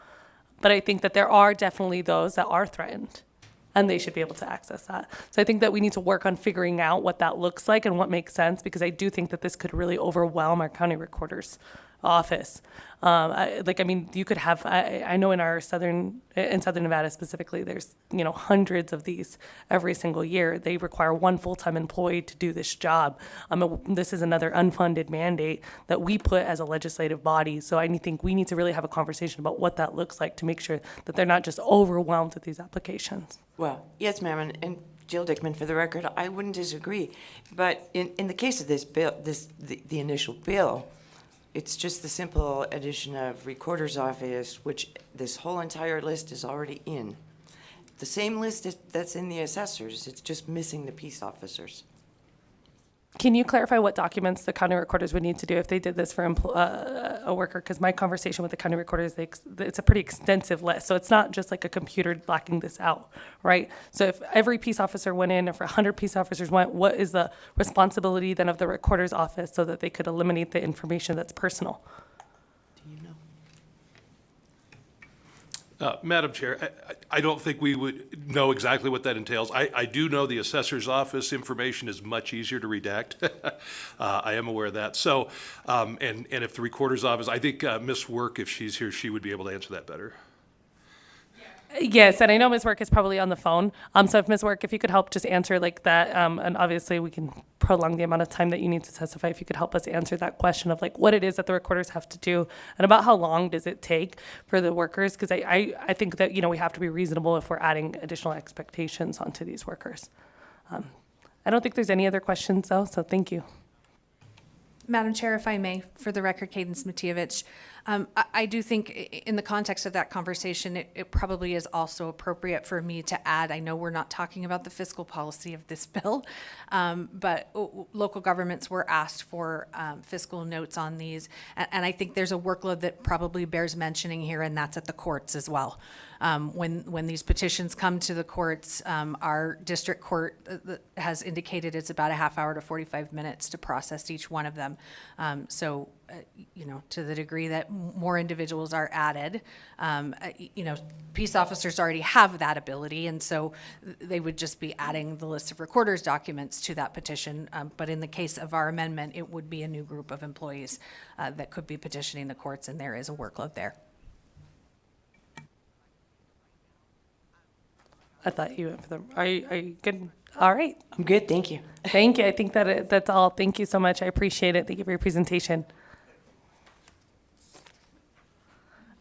But I think that there are definitely those that are threatened, and they should be able to access that. So I think that we need to work on figuring out what that looks like and what makes sense, because I do think that this could really overwhelm our county recorder's office. You could have, I know in Southern Nevada specifically, there's, hundreds of these every single year. They require one full-time employee to do this job. This is another unfunded mandate that we put as a legislative body. So I think we need to really have a conversation about what that looks like to make sure that they're not just overwhelmed with these applications. Well, yes, ma'am, and Jill Dickman for the record, I wouldn't disagree. But in the case of this bill, the initial bill, it's just the simple addition of recorder's office, which this whole entire list is already in. The same list that's in the assessors, it's just missing the peace officers. Can you clarify what documents the county recorders would need to do if they did this for a worker? Because my conversation with the county recorders, it's a pretty extensive list. So it's not just like a computer blacking this out, right? So if every peace officer went in, if 100 peace officers went, what is the responsibility then of the recorder's office so that they could eliminate the information that's personal? Madam Chair, I don't think we would know exactly what that entails. I do know the assessor's office information is much easier to redact. I am aware of that. So, and if the recorder's office, I think Ms. Work, if she's here, she would be able to answer that better. Yes, and I know Ms. Work is probably on the phone. So if Ms. Work, if you could help just answer like that, and obviously we can prolong the amount of time that you need to testify. If you could help us answer that question of like what it is that the recorders have to do and about how long does it take for the workers? Because I think that, we have to be reasonable if we're adding additional expectations onto these workers. I don't think there's any other questions though, so thank you. Madam Chair, if I may, for the record, Cadence Matievich, I do think in the context of that conversation, it probably is also appropriate for me to add, I know we're not talking about the fiscal policy of this bill, but local governments were asked for fiscal notes on these. And I think there's a workload that probably bears mentioning here, and that's at the courts as well. When these petitions come to the courts, our district court has indicated it's about a half hour to 45 minutes to process each one of them. them. To the degree that more individuals are added, peace officers already have that ability, and so they would just be adding the list of recorders documents to that petition. But in the case of our amendment, it would be a new group of employees that could be petitioning the courts, and there is a workload there. I thought you went for them. Are you good? All right. I'm good, thank you. Thank you. I think that's all. Thank you so much. I appreciate it. Thank you for your presentation.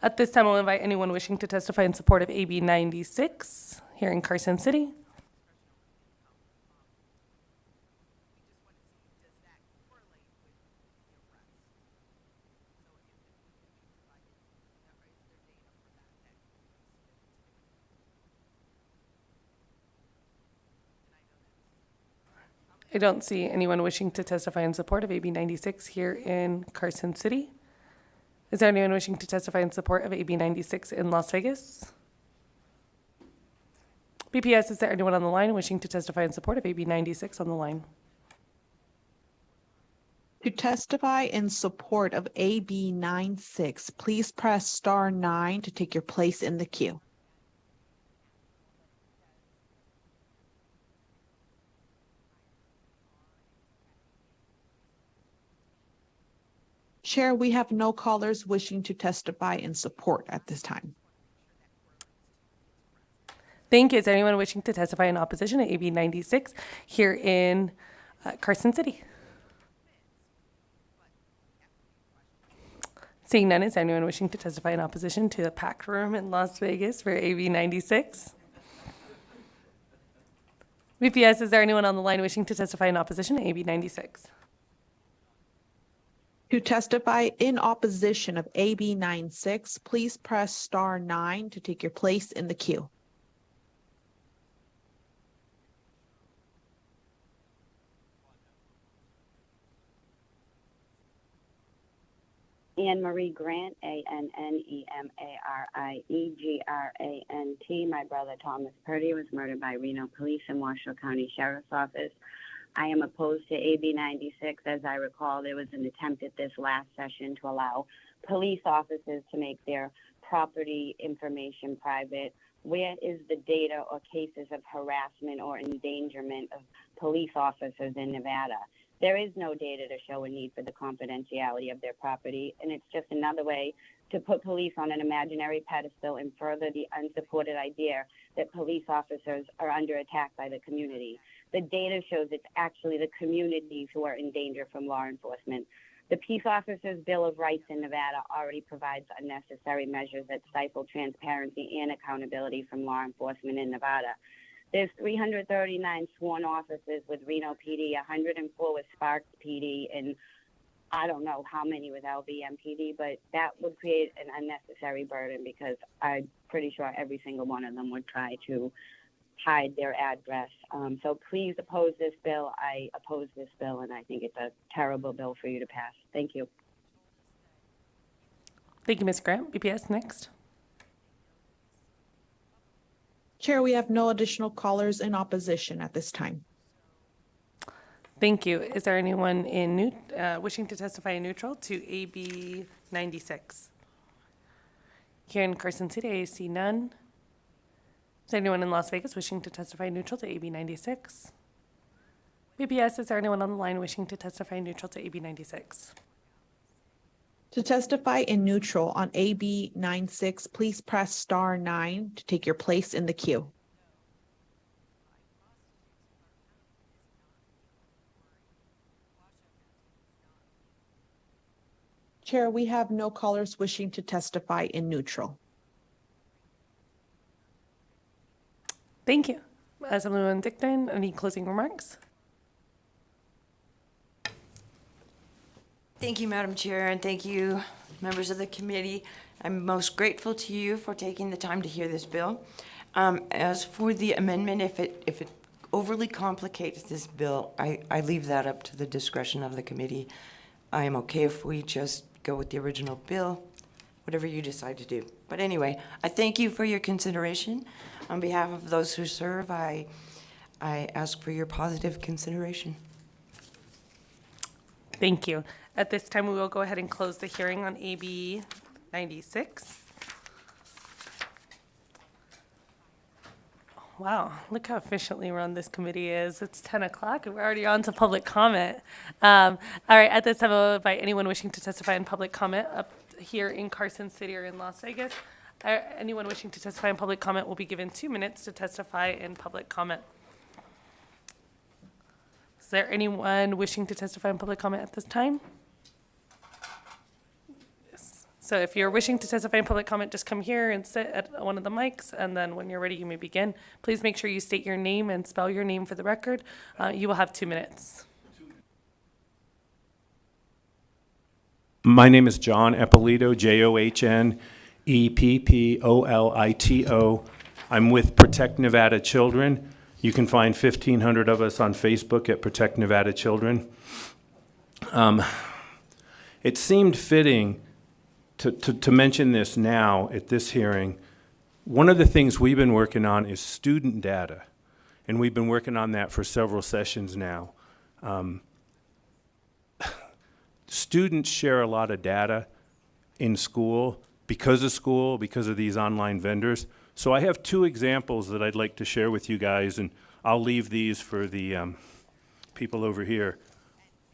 At this time, I'll invite anyone wishing to testify in support of AB 96 here in Carson City. I don't see anyone wishing to testify in support of AB 96 here in Carson City. Is there anyone wishing to testify in support of AB 96 in Las Vegas? BPS, is there anyone on the line wishing to testify in support of AB 96 on the line? To testify in support of AB 96, please press star 9 to take your place in the queue. Chair, we have no callers wishing to testify in support at this time. Thank you. Is there anyone wishing to testify in opposition to AB 96 here in Carson City? Seeing none, is there anyone wishing to testify in opposition to the packed room in Las Vegas for AB 96? BPS, is there anyone on the line wishing to testify in opposition to AB 96? To testify in opposition of AB 96, please press star 9 to take your place in the queue. Anne Marie Grant, ANNEMARIEGRANT. My brother Thomas Purdy was murdered by Reno Police and Washoe County Sheriff's Office. I am opposed to AB 96. As I recall, there was an attempt at this last session to allow police officers to make their property information private. Where is the data or cases of harassment or endangerment of police officers in Nevada? There is no data to show a need for the confidentiality of their property, and it's just another way to put police on an imaginary pedestal and further the unsupported idea that police officers are under attack by the community. The data shows it's actually the communities who are in danger from law enforcement. The Peace Officers' Bill of Rights in Nevada already provides unnecessary measures that stifle transparency and accountability from law enforcement in Nevada. There's 339 sworn officers with Reno PD, 104 with Sparks PD, and I don't know how many with LVMPD, but that would create an unnecessary burden because I'm pretty sure every single one of them would try to hide their address. So please oppose this bill. I oppose this bill, and I think it's a terrible bill for you to pass. Thank you. Thank you, Ms. Grant. BPS, next. Chair, we have no additional callers in opposition at this time. Thank you. Is there anyone wishing to testify in neutral to AB 96? Here in Carson City, I see none. Is there anyone in Las Vegas wishing to testify neutral to AB 96? BPS, is there anyone on the line wishing to testify neutral to AB 96? To testify in neutral on AB 96, please press star 9 to take your place in the queue. Chair, we have no callers wishing to testify in neutral. Thank you. Assemblywoman Dickton, any closing remarks? Thank you, Madam Chair, and thank you, members of the committee. I'm most grateful to you for taking the time to hear this bill. As for the amendment, if it overly complicates this bill, I leave that up to the discretion of the committee. I am okay if we just go with the original bill, whatever you decide to do. But anyway, I thank you for your consideration. On behalf of those who serve, I ask for your positive consideration. Thank you. At this time, we will go ahead and close the hearing on AB 96. Wow, look how efficiently run this committee is. It's 10 o'clock and we're already on to public comment. All right, at this time, I'll invite anyone wishing to testify in public comment up here in Carson City or in Las Vegas. Anyone wishing to testify in public comment will be given 2 minutes to testify in public comment. Is there anyone wishing to testify in public comment at this time? Yes. So if you're wishing to testify in public comment, just come here and sit at one of the mics, and then when you're ready, you may begin. Please make sure you state your name and spell your name for the record. You will have 2 minutes. My name is John Eppolito, JohnEppolito. I'm with Protect Nevada Children. You can find 1,500 of us on Facebook at Protect Nevada Children. It seemed fitting to mention this now at this hearing. One of the things we've been working on is student data, and we've been working on that for several sessions now. Students share a lot of data in school because of these online vendors. So I have 2 examples that I'd like to share with you guys, and I'll leave these for the people over here.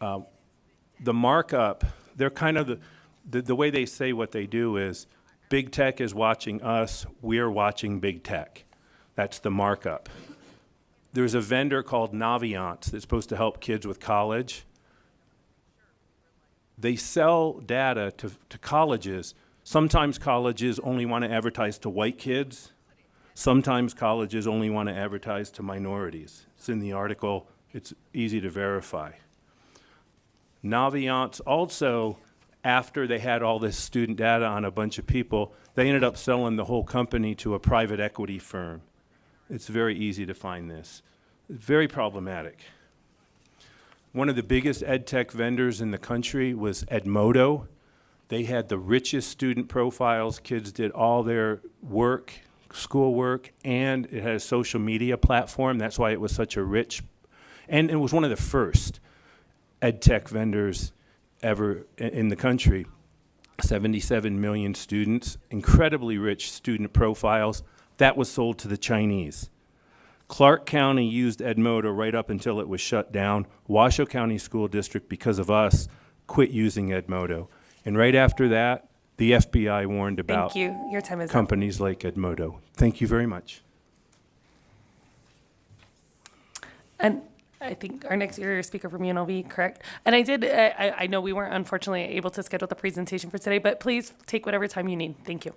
The markup, they're kind of the way they say what they do is, big tech is watching us, we're watching big tech. That's the markup. There's a vendor called Naviance that's supposed to help kids with college. They sell data to colleges. Sometimes colleges only want to advertise to white kids. Sometimes colleges only want to advertise to minorities. It's in the article. It's easy to verify. Naviance also, after they had all this student data on a bunch of people, they ended up selling the whole company to a private equity firm. It's very easy to find this. It's very problematic. One of the biggest ed tech vendors in the country was Edmodo. They had the richest student profiles. Kids did all their work, schoolwork, and it had a social media platform. That's why it was such a rich, and it was one of the first ed tech vendors ever in the country. 77 million students, incredibly rich student profiles. That was sold to the Chinese. Clark County used Edmodo right up until it was shut down. Washoe County School District, because of us, quit using Edmodo. And right after that, the FBI warned about Thank you. Your time is up. companies like Edmodo. Thank you very much. And I think our next speaker from UNLV, correct? And I know we weren't unfortunately able to schedule the presentation for today, but please take whatever time you need. Thank you.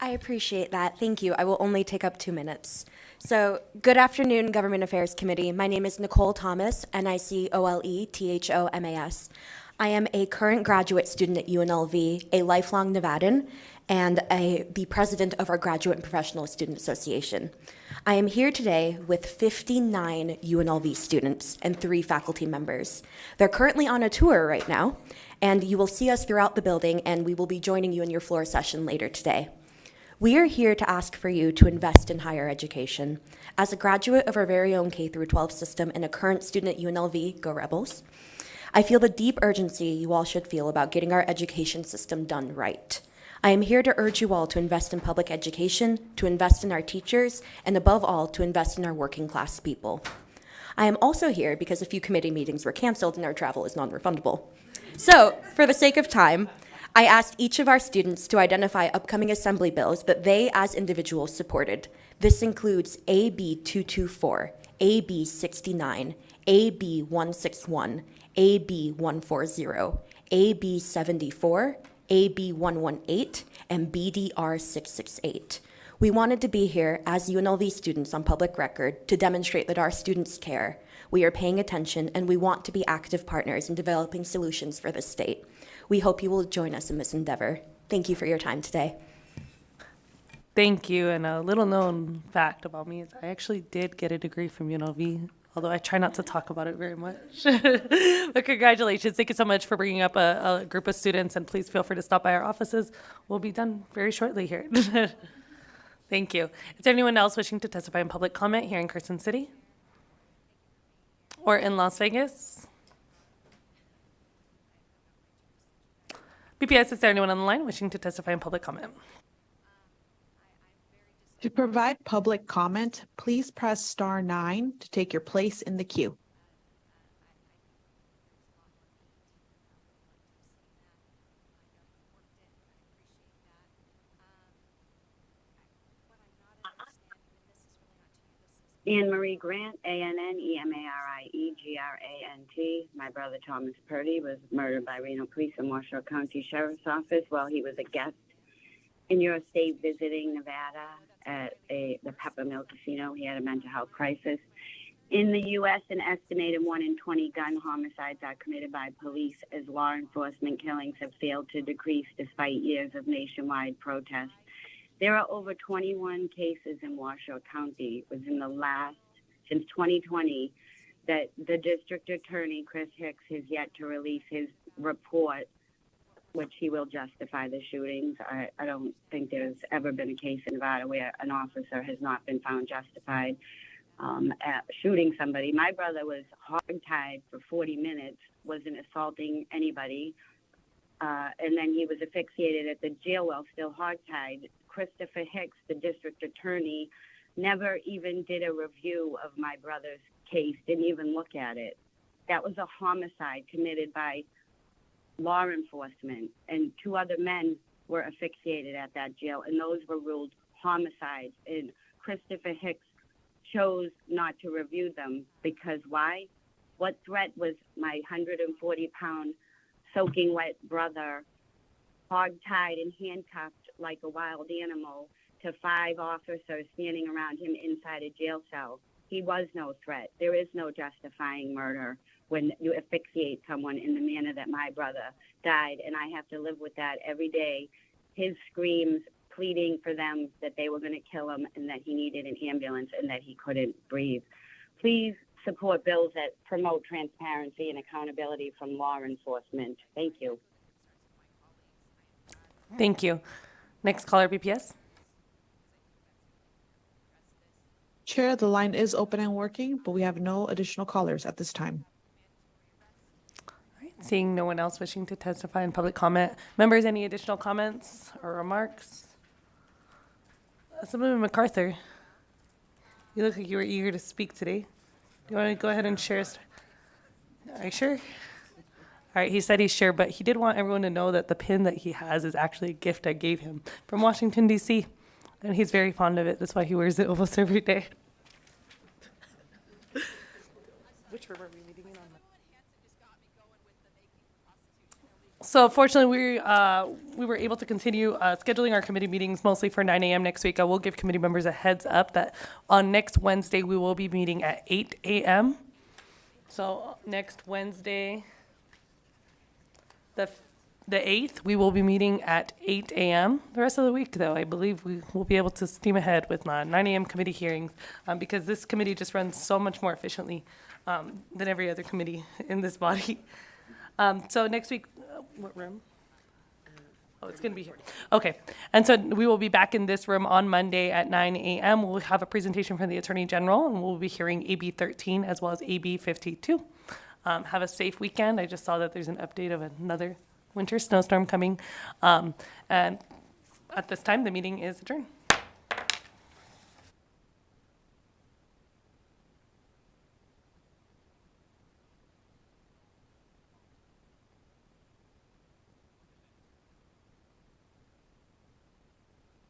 I appreciate that. Thank you. I will only take up 2 minutes. So, good afternoon, Government Affairs Committee. My name is Nicole Thomas, NICOLETHOMAS. I am a current graduate student at UNLV, a lifelong Nevadan, and the president of our Graduate and Professional Student Association. I am here today with 59 UNLV students and 3 faculty members. They're currently on a tour right now, and you will see us throughout the building, and we will be joining you in your floor session later today. We are here to ask for you to invest in higher education. As a graduate of our very own K-12 system and a current student at UNLV, go Rebels, I feel the deep urgency you all should feel about getting our education system done right. I am here to urge you all to invest in public education, to invest in our teachers, and above all, to invest in our working class people. I am also here because a few committee meetings were canceled and our travel is non-refundable. So, for the sake of time, I asked each of our students to identify upcoming assembly bills that they as individuals supported. This includes AB 224, AB 69, AB 161, AB 140, AB 74, AB 118, and BDR 668. We wanted to be here as UNLV students on public record to demonstrate that our students care. We are paying attention and we want to be active partners in developing solutions for the state. We hope you will join us in this endeavor. Thank you for your time today. Thank you. And a little known fact about me is I actually did get a degree from UNLV, although I try not to talk about it very much. But congratulations. Thank you so much for bringing up a group of students, and please feel free to stop by our offices. We'll be done very shortly here. Thank you. Is there anyone else wishing to testify in public comment here in Carson City? Or in Las Vegas? BPS, is there anyone on the line wishing to testify in public comment? To provide public comment, please press star 9 to take your place in the queue. Anne Marie Grant, ANNEMARIEGRANT. My brother Thomas Purdy was murdered by Reno Police and Washoe County Sheriff's Office while he was a guest in your state visiting Nevada at the Peppermill Casino. He had a mental health crisis. In the U.S., an estimated 1 in 20 gun homicides are committed by police as law enforcement killings have failed to decrease despite years of nationwide protests. There are over 21 cases in Washoe County within the last, since 2020, that the district attorney, Chris Hicks, has yet to release his report, which he will justify the shootings. I don't think there's ever been a case in Nevada where an officer has not been found justified at shooting somebody. My brother was hogtied for 40 minutes, wasn't assaulting anybody, and then he was asphyxiated at the jail while still hogtied. Christopher Hicks, the district attorney, never even did a review of my brother's case, didn't even look at it. That was a homicide committed by law enforcement, and 2 other men were asphyxiated at that jail, and those were ruled homicides. And Christopher Hicks chose not to review them because why? What threat was my 140-pound soaking wet brother hog-tied and handcuffed like a wild animal to 5 officers standing around him inside a jail cell? He was no threat. There is no justifying murder when you asphyxiate someone in the manner that my brother died, and I have to live with that every day. His screams pleading for them that they were going to kill him and that he needed an ambulance and that he couldn't breathe. Please support bills that promote transparency and accountability from law enforcement. Thank you. Thank you. Next caller, BPS. Chair, the line is open and working, but we have no additional callers at this time. Seeing no one else wishing to testify in public comment. Members, any additional comments or remarks? Assemblyman MacArthur, you look like you were eager to speak today. Do you want to go ahead and share? Are you sure? All right, he said he's sure, but he did want everyone to know that the pin that he has is actually a gift I gave him from Washington, D.C., and he's very fond of it. That's why he wears it almost every day. Which room are we meeting in on? So fortunately, we were able to continue scheduling our committee meetings mostly for 9 a.m. next week. I will give committee members a heads up that on next Wednesday, we will be meeting at 8 a.m. So next Wednesday, the 8th, we will be meeting at 8 a.m. The rest of the week, though, I believe we will be able to steam ahead with 9 a.m. committee hearings because this committee just runs so much more efficiently than every other committee in this body. So next week, what room? Oh, it's going to be here. Okay. And so we will be back in this room on Monday at 9 a.m. We'll have a presentation from the Attorney General, and we'll be hearing AB 13 as well as AB 52. Have a safe weekend. I just saw that there's an update of another winter snowstorm coming. And at this time, the meeting is adjourned.